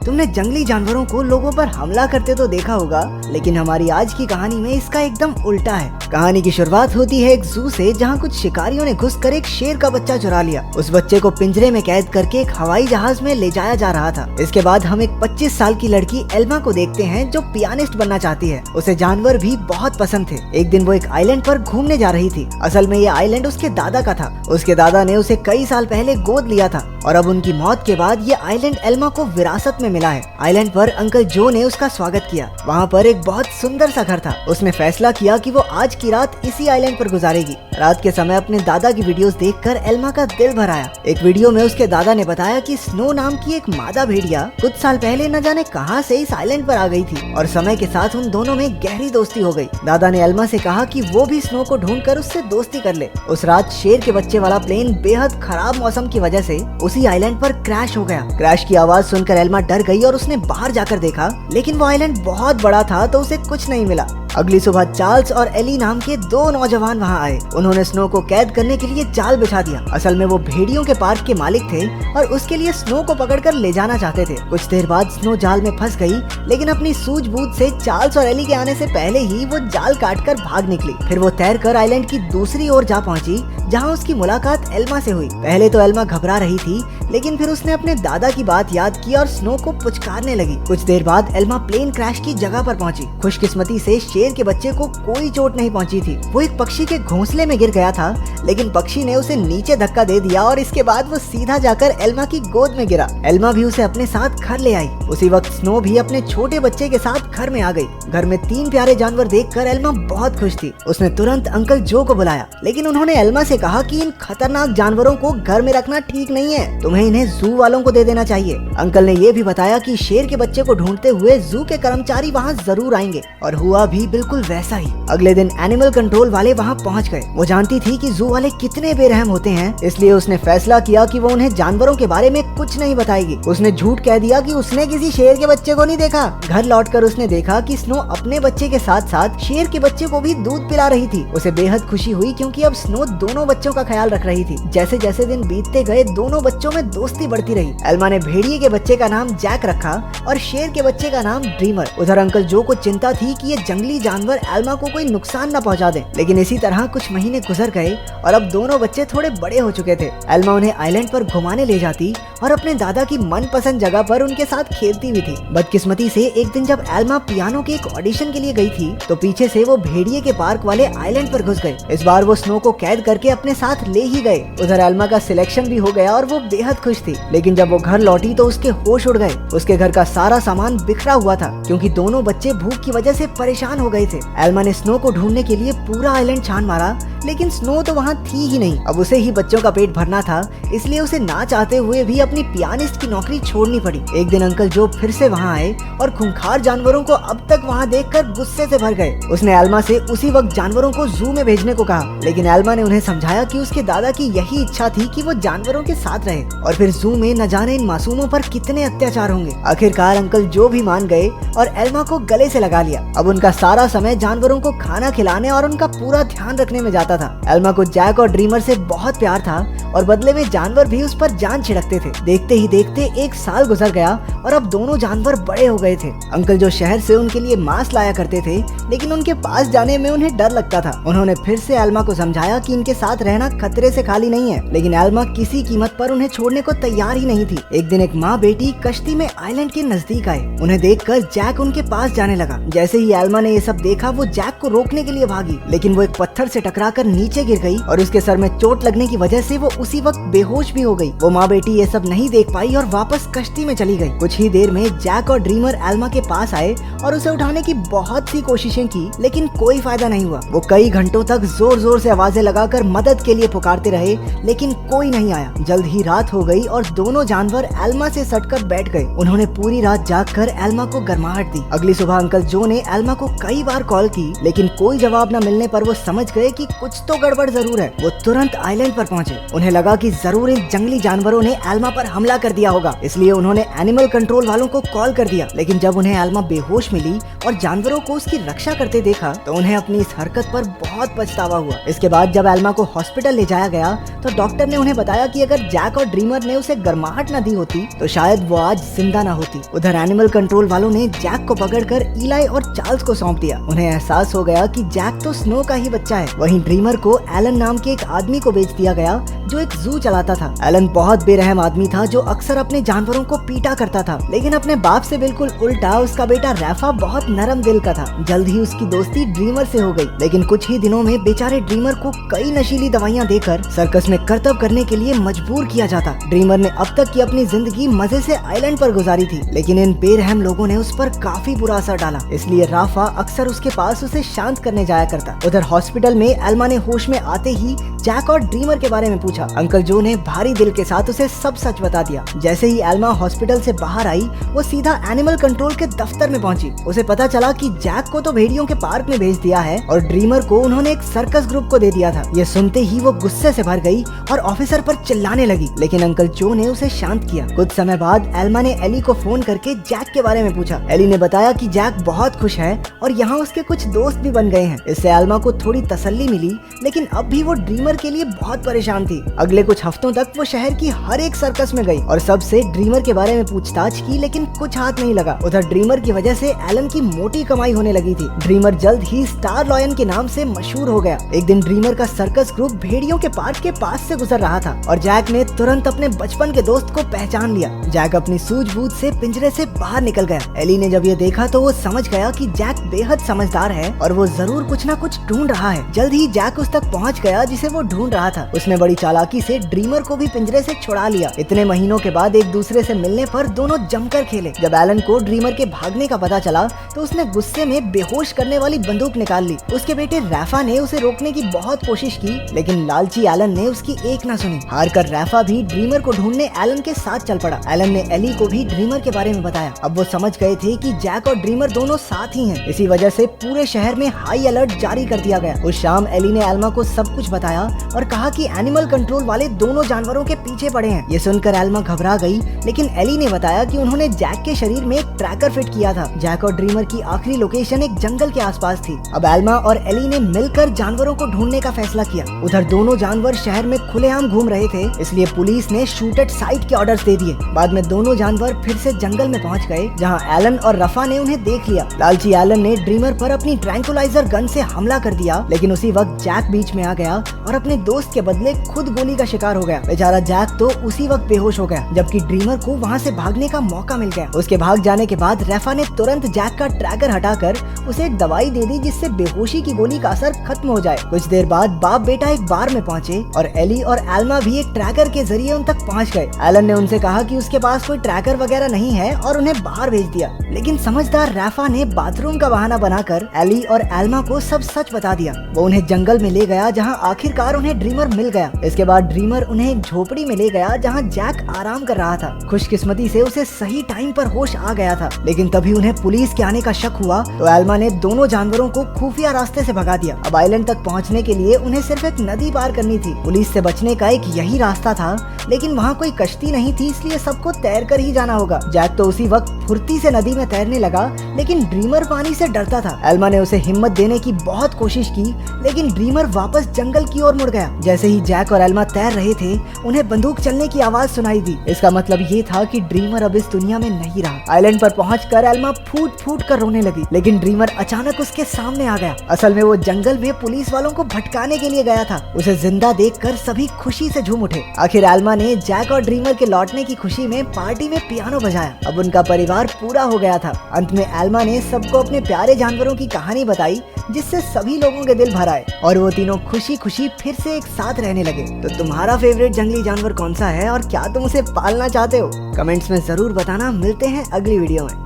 तुमने जंगली जानवरों को लोगों पर हमला करते तो देखा होगा, लेकिन हमारी आज की कहानी में इसका एकदम उल्टा है। कहानी की शुरुआत होती है एक जू से, जहां कुछ शिकारियों ने घुसकर एक शेर का बच्चा चुरा लिया। उस बच्चे को पिंजरे में कैद करके एक हवाई जहाज में ले जाया जा रहा था। इसके बाद हम एक 25 साल की लड़की एल्मा को देखते हैं, जो पियानिस्ट बनना चाहती है। उसे जानवर भी बहुत पसंद थे। एक दिन वो एक आइलैंड पर घूमने जा रही थी। असल में ये आइलैंड उसके दादा का था। उसके दादा ने उसे कई साल पहले गोद लिया था और अब उनकी मौत के बाद ये आइलैंड एल्मा को विरासत में मिला है। आइलैंड पर अंकल जो ने उसका स्वागत किया। वहाँ पर एक बहुत सुंदर सा घर था। उसने फैसला किया कि वो आज की रात इसी आइलैंड पर गुजारेगी। रात के समय अपने दादा की वीडियोस देखकर एल्मा का दिल भर आया। एक वीडियो में उसके दादा ने बताया कि स्नो नाम की एक मादा भेड़िया कुछ साल पहले न जाने कहां से इस आइलैंड पर आ गई थी और समय के साथ उन दोनों में गहरी दोस्ती हो गई। दादा ने एल्मा से कहा कि वो भी स्नो को ढूंढकर उससे दोस्ती कर ले। उस रात शेर के बच्चे वाला प्लेन बेहद खराब मौसम की वजह से उसी आइलैंड पर क्रैश हो गया। क्रैश की आवाज सुनकर एल्मा डर गई और उसने बाहर जाकर देखा, लेकिन वो आइलैंड बहुत बड़ा था तो उसे कुछ नहीं मिला। अगली सुबह चार्ल्स और एली नाम के दो नौजवान वहां आए। उन्होंने स्नो को कैद करने के लिए जाल बिछा दिया। असल में वो भेड़ियों के पार्क के मालिक थे और उसके लिए स्नो को पकड़कर ले जाना चाहते थे। कुछ देर बाद स्नो जाल में फंस गई, लेकिन अपनी सूझबूझ से चार्ल्स और एली के आने से पहले ही वो जाल काटकर भाग निकली। फिर वो तैरकर आइलैंड की दूसरी ओर जा पहुंची, जहां उसकी मुलाकात एल्मा से हुई। पहले तो एल्मा घबरा रही थी, लेकिन फिर उसने अपने दादा की बात याद की और स्नो को पुचकारने लगी। कुछ देर बाद एल्मा प्लेन क्रैश की जगह पर पहुंची। खुशकिस्मती से शेर के बच्चे को कोई चोट नहीं पहुंची थी। वो एक पक्षी के घोंसले में गिर गया था, लेकिन पक्षी ने उसे नीचे धक्का दे दिया और इसके बाद वो सीधा जाकर एल्मा की गोद में गिरा। एल्मा भी उसे अपने साथ घर ले आई। उसी वक्त स्नो भी अपने छोटे बच्चे के साथ घर में आ गई। घर में 3 प्यारे जानवर देखकर एल्मा बहुत खुश थी। उसने तुरंत अंकल जो को बुलाया, लेकिन उन्होंने एल्मा से कहा कि इन खतरनाक जानवरों को घर में रखना ठीक नहीं है, तुम्हें इन्हें जू वालों को दे देना चाहिए। अंकल ने ये भी बताया कि शेर के बच्चे को ढूंढते हुए जू के कर्मचारी वहाँ जरूर आएंगे, और हुआ भी बिल्कुल वैसा ही। अगले दिन एनिमल कंट्रोल वाले वहाँ पहुँच गए। वो जानती थी कि जू वाले कितने बेरहम होते हैं, इसलिए उसने फैसला किया कि वो उन्हें जानवरों के बारे में कुछ नहीं बताएगी। उसने झूठ कह दिया कि उसने किसी शेर के बच्चे को नहीं देखा। घर लौटकर उसने देखा कि स्नो अपने बच्चे के साथ साथ शेर के बच्चे को भी दूध पिला रही थी। उसे बेहद खुशी हुई, क्योंकि अब स्नो दोनों बच्चों का ख्याल रख रही थी। जैसे जैसे दिन बीतते गए, दोनों बच्चों में दोस्ती बढ़ती रही। एल्मा ने भेड़िए के बच्चे का नाम जैक रखा और शेर के बच्चे का नाम ड्रीमर। उधर अंकल जो को चिंता थी कि ये जंगली जानवर एल्मा को कोई नुकसान न पहुंचा दे, लेकिन इसी तरह कुछ महीने गुजर गए और अब दोनों बच्चे थोड़े बड़े हो चुके थे। एल्मा उन्हें आइलैंड पर घुमाने ले जाती और अपने दादा की मनपसंद जगह पर उनके साथ खेलती भी थी। बदकिस्मती से एक दिन जब एल्मा पियानो के एक ऑडिशन के लिए गई थी, तो पीछे से वो भेड़िए के पार्क वाले आइलैंड पर घुस गए। इस बार वो स्नो को कैद करके अपने साथ ले ही गए। उधर एल्मा का सिलेक्शन भी हो गया और वो बेहद खुश थी, लेकिन जब वो घर लौटी तो उसके होश उड़ गए। उसके घर का सारा सामान बिखरा हुआ था, क्योंकि दोनों बच्चे भूख की वजह से परेशान हो गए थे। एल्मा ने स्नो को ढूंढने के लिए पूरा आइलैंड छान मारा, लेकिन स्नो तो वहाँ थी ही नहीं। अब उसे ही बच्चों का पेट भरना था, इसलिए उसे ना चाहते हुए भी अपनी पियानिस्ट की नौकरी छोड़नी पड़ी। एक दिन अंकल जो फिर से वहाँ आए और खूंखार जानवरों को अब तक वहाँ देखकर गुस्से से भर गए। उसने एल्मा से उसी वक्त जानवरों को जू में भेजने को कहा, लेकिन एल्मा ने उन्हें समझाया कि उसके दादा की यही इच्छा थी कि वो जानवरों के साथ रहे, और फिर जू में न जाने इन मासूमों पर कितने अत्याचार होंगे। आखिरकार अंकल जो भी मान गए और एल्मा को गले से लगा लिया। अब उनका सारा समय जानवरों को खाना खिलाने और उनका पूरा ध्यान रखने में जाता था। एल्मा को जैक और ड्रीमर से बहुत प्यार था और बदले में जानवर भी उस पर जान छिड़कते थे। देखते ही देखते 1 साल गुजर गया और अब दोनों जानवर बड़े हो गए थे। अंकल जो शहर से उनके लिए मांस लाया करते थे, लेकिन उनके पास जाने में उन्हें डर लगता था। उन्होंने फिर से एल्मा को समझाया कि इनके साथ रहना खतरे से खाली नहीं है, लेकिन एल्मा किसी कीमत पर उन्हें छोड़ने को तैयार ही नहीं थी। एक दिन एक माँ बेटी कश्ती में आइलैंड के नजदीक आए। उन्हें देखकर जैक उनके पास जाने लगा। जैसे ही एल्मा ने ये सब देखा, वो जैक को रोकने के लिए भागी, लेकिन वो एक पत्थर से टकराकर नीचे गिर गई और उसके सर में चोट लगने की वजह से वो उसी वक्त बेहोश भी हो गई। वो माँ बेटी ये सब नहीं देख पाई और वापस कश्ती में चली गई। कुछ ही देर में जैक और ड्रीमर एल्मा के पास आए और उसे उठाने की बहुत सी कोशिशें की, लेकिन कोई फायदा नहीं हुआ। वो कई घंटों तक जोर जोर से आवाजें लगाकर मदद के लिए पुकारते रहे, लेकिन कोई नहीं आया। जल्द ही रात हो गई और दोनों जानवर एल्मा से सटकर बैठ गए। उन्होंने पूरी रात जागकर एल्मा को गर्माहट दी। अगली सुबह अंकल जो ने एल्मा को कई बार कॉल की, लेकिन कोई जवाब न मिलने पर वो समझ गए कि कुछ तो गड़बड़ जरूर है। वो तुरंत आइलैंड पर पहुंचे। उन्हें उन्हें लगा कि जरूर इन जंगली जानवरों ने एल्मा पर हमला कर दिया होगा, इसलिए उन्होंने एनिमल कंट्रोल वालों को कॉल कर दिया। लेकिन जब उन्हें एल्मा बेहोश मिली और जानवरों को उसकी रक्षा करते देखा तो उन्हें अपनी इस हरकत पर बहुत पछतावा हुआ। इसके बाद जब एल्मा को हॉस्पिटल ले जाया गया तो डॉक्टर ने उन्हें बताया कि अगर जैक और ड्रीमर ने उसे गर्माहट न दी होती तो शायद वो आज जिंदा न होती। उधर एनिमल कंट्रोल वालों ने जैक को पकड़कर इलाई और चार्ल्स को सौंप दिया। उन्हें एहसास हो गया कि जैक तो स्नो का ही बच्चा है। वहीं ड्रीमर को एलन नाम के एक आदमी को बेच दिया गया जो एक जू चलाता था। एलन बहुत बेरहम आदमी था जो अक्सर अपने जानवरों को पीटा करता था, लेकिन अपने बाप से बिल्कुल उल्टा उसका बेटा रैफा बहुत नरम दिल का था। जल्द ही उसकी दोस्ती ड्रीमर से हो गई, लेकिन कुछ ही दिनों में बेचारे ड्रीमर को कई नशीली दवाइयां देकर सर्कस में करतब करने के लिए मजबूर किया जाता। ड्रीमर ने अब तक की अपनी जिंदगी मजे से आइलैंड पर गुजारी थी, लेकिन इन बेरहम लोगों ने उस पर काफी बुरा असर डाला, इसलिए राफा अक्सर उसके पास उसे शांत करने जाया करता। उधर हॉस्पिटल में एल्मा ने होश में आते ही जैक और ड्रीमर के बारे में पूछा। अंकल जो ने भारी दिल के साथ उसे सब सच बता दिया। जैसे ही एल्मा हॉस्पिटल से बाहर आई वो सीधा एनिमल कंट्रोल के दफ्तर में पहुंची। उसे पता चला कि जैक को तो भेड़ियों के पार्क में भेज दिया है और ड्रीमर को उन्होंने एक सर्कस ग्रुप को दे दिया था। ये सुनते ही वो गुस्से से भर गई और ऑफिसर पर चिल्लाने लगी, लेकिन अंकल जो ने उसे शांत किया। कुछ समय बाद एल्मा ने एली को फोन करके जैक के बारे में पूछा। एली ने बताया कि जैक बहुत खुश है और यहाँ उसके कुछ दोस्त भी बन गए हैं। इससे एल्मा को थोड़ी तसल्ली मिली, लेकिन अब भी वो ड्रीमर के लिए बहुत परेशान थी। अगले कुछ हफ्तों तक वो शहर की हर एक सर्कस में गई और सबसे ड्रीमर के बारे में पूछताछ की, लेकिन कुछ हाथ नहीं लगा। उधर ड्रीमर की वजह से एलन की मोटी कमाई होने लगी थी। ड्रीमर जल्द ही स्टार लॉयन के नाम से मशहूर हो गया। एक दिन ड्रीमर का सर्कस ग्रुप भेड़ियों के पार्क के पास से गुजर रहा था और जैक ने तुरंत अपने बचपन के दोस्त को पहचान लिया। जैक अपनी सूझबूझ से पिंजरे से बाहर निकल गया। एली ने जब ये देखा तो वो समझ गया कि जैक बेहद समझदार है और वो जरूर कुछ न कुछ ढूंढ रहा है। जल्द ही जैक उस तक पहुंच गया जिसे वो ढूंढ रहा था। उसने बड़ी चालाकी से ड्रीमर को भी पिंजरे से छुड़ा लिया। इतने महीनों के बाद एक दूसरे से मिलने पर दोनों जमकर खेले। जब एलन को ड्रीमर के भागने का पता चला तो उसने गुस्से में बेहोश करने वाली बंदूक निकाल ली। उसके बेटे रैफा ने उसे रोकने की बहुत कोशिश की, लेकिन लालची एलन ने उसकी एक न सुनी। हारकर रैफा भी ड्रीमर को ढूंढने एलन के साथ चल पड़ा। एलन ने एली को भी ड्रीमर के बारे में बताया। अब वो समझ गए थे कि जैक और ड्रीमर दोनों साथ ही हैं। इसी वजह से पूरे शहर में हाई अलर्ट जारी कर दिया गया। उस शाम एली ने एल्मा को सब कुछ बताया और कहा कि एनिमल कंट्रोल वाले दोनों जानवरों के पीछे पड़े हैं। ये सुनकर एल्मा घबरा गई, लेकिन एली ने बताया कि उन्होंने जैक के शरीर में एक ट्रैकर फिट किया था। जैक और ड्रीमर की आखिरी लोकेशन एक जंगल के आसपास थी। अब एल्मा और एली ने मिलकर जानवरों को ढूंढने का फैसला किया। उधर दोनों जानवर शहर में खुलेआम घूम रहे थे, इसलिए पुलिस ने शूट एट साइट के ऑर्डर्स दे दिए। बाद में दोनों जानवर फिर से जंगल में पहुंच गए, जहां एलन और रफा ने उन्हें देख लिया। लालची एलन ने ड्रीमर पर अपनी ट्रैंकुलाइजर गन से हमला कर दिया, लेकिन उसी वक्त जैक बीच में आ गया और अपने दोस्त के बदले खुद गोली का शिकार हो गया। बेचारा जैक तो उसी वक्त बेहोश हो गया, जबकि ड्रीमर को वहां से भागने का मौका मिल गया। उसके भाग जाने के बाद रैफा ने तुरंत जैक का ट्रैकर हटाकर उसे एक दवाई दे दी, जिससे बेहोशी की गोली का असर खत्म हो जाए। कुछ देर बाद बाप बेटा एक बार में पहुंचे और एली और एल्मा भी एक ट्रैकर के जरिए उन तक पहुंच गए। एलन ने उनसे कहा कि उसके पास कोई ट्रैकर वगैरह नहीं है और उन्हें बाहर भेज दिया, लेकिन समझदार रैफा ने बाथरूम का बहाना बनाकर एली और एल्मा को सब सच बता दिया। वो उन्हें जंगल में ले गया, जहाँ आखिरकार उन्हें ड्रीमर मिल गया। इसके बाद ड्रीमर उन्हें एक झोपड़ी में ले गया, जहाँ जैक आराम कर रहा था। खुशकिस्मती से उसे सही टाइम पर होश आ गया था, लेकिन तभी उन्हें पुलिस के आने का शक हुआ तो एल्मा ने दोनों जानवरों को खुफिया रास्ते से भगा दिया। अब आइलैंड तक पहुंचने के लिए उन्हें सिर्फ एक नदी पार करनी थी। पुलिस से बचने का एक यही रास्ता था, लेकिन वहाँ कोई कश्ती नहीं थी, इसलिए सबको तैर कर ही जाना होगा। जैक तो उसी वक्त फुर्ती से नदी में तैरने लगा, लेकिन ड्रीमर पानी से डरता था। एल्मा ने उसे हिम्मत देने की बहुत कोशिश की, लेकिन ड्रीमर वापस जंगल की ओर मुड़ गया। जैसे ही जैक और एल्मा तैर रहे थे, उन्हें बंदूक चलने की आवाज सुनाई दी। इसका मतलब ये था कि ड्रीमर अब इस दुनिया में नहीं रहा। आइलैंड पर पहुंचकर एल्मा फूट फूट कर रोने लगी, लेकिन ड्रीमर अचानक उसके सामने आ गया। असल में वो जंगल में पुलिस वालों को भटकाने के लिए गया था। उसे जिंदा देखकर सभी खुशी से झूम उठे। आखिर एल्मा ने जैक और ड्रीमर के लौटने की खुशी में पार्टी में पियानो बजाया। अब उनका परिवार पूरा हो गया था। अंत में एल्मा ने सबको अपने प्यारे जानवरों की कहानी बताई, जिससे सभी लोगों के दिल भर आए और वो तीनों खुशी खुशी फिर से एक साथ रहने लगे। तो तुम्हारा फेवरेट जंगली जानवर कौन सा है और क्या तुम उसे पालना चाहते हो? कमेंट्स में जरूर बताना। मिलते हैं अगली वीडियो में।